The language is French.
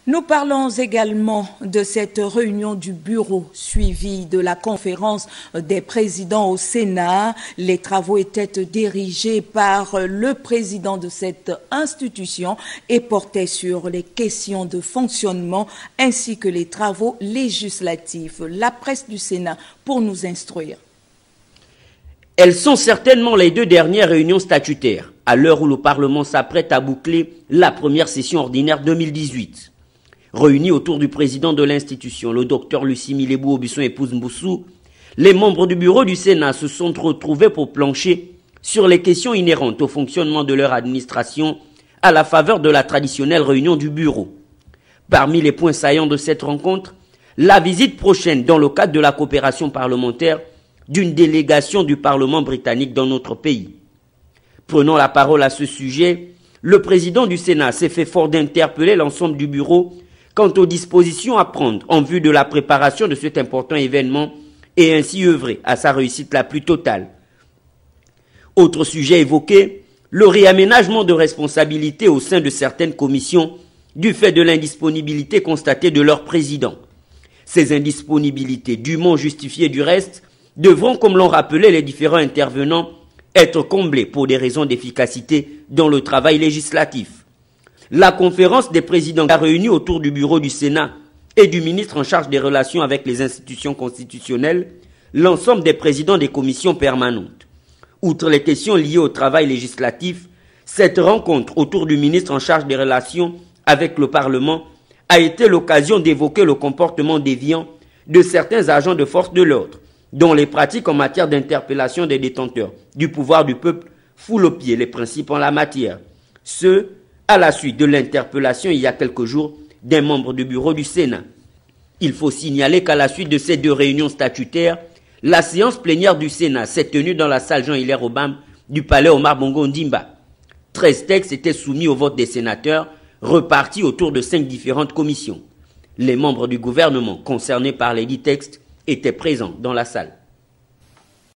Nous parlons également de cette réunion du bureau suivie de la conférence des présidents au Sénat. Les travaux étaient dirigés par le président de cette institution et portaient sur les questions de fonctionnement ainsi que les travaux législatifs. La presse du Sénat pour nous instruire. Elles sont certainement les deux dernières réunions statutaires, à l'heure où le Parlement s'apprête à boucler la première session ordinaire 2018. Réunis autour du président de l'institution, le docteur Lucie Milébou Aubusson épouse Mboussou, les membres du bureau du Sénat se sont retrouvés pour plancher sur les questions inhérentes au fonctionnement de leur administration à la faveur de la traditionnelle réunion du bureau. Parmi les points saillants de cette rencontre, la visite prochaine dans le cadre de la coopération parlementaire d'une délégation du Parlement britannique dans notre pays. Prenant la parole à ce sujet, le président du Sénat s'est fait fort d'interpeller l'ensemble du bureau quant aux dispositions à prendre en vue de la préparation de cet important événement et ainsi œuvrer à sa réussite la plus totale. Autre sujet évoqué, le réaménagement de responsabilités au sein de certaines commissions du fait de l'indisponibilité constatée de leur président. Ces indisponibilités, dûment justifiées du reste, devront, comme l'ont rappelé les différents intervenants, être comblées pour des raisons d'efficacité dans le travail législatif. La conférence des présidents a réuni autour du bureau du Sénat et du ministre en charge des relations avec les institutions constitutionnelles l'ensemble des présidents des commissions permanentes. Outre les questions liées au travail législatif, cette rencontre autour du ministre en charge des relations avec le Parlement a été l'occasion d'évoquer le comportement déviant de certains agents de force de l'ordre, dont les pratiques en matière d'interpellation des détenteurs du pouvoir du peuple foulent aux pieds les principes en la matière. Ce, à la suite de l'interpellation il y a quelques jours d'un membre du bureau du Sénat. Il faut signaler qu'à la suite de ces deux réunions statutaires, la séance plénière du Sénat s'est tenue dans la salle Jean-Hilaire Obam du palais Omar Bongo Ndimba. 13 textes étaient soumis au vote des sénateurs, repartis autour de 5 différentes commissions. Les membres du gouvernement concernés par les 10 textes étaient présents dans la salle.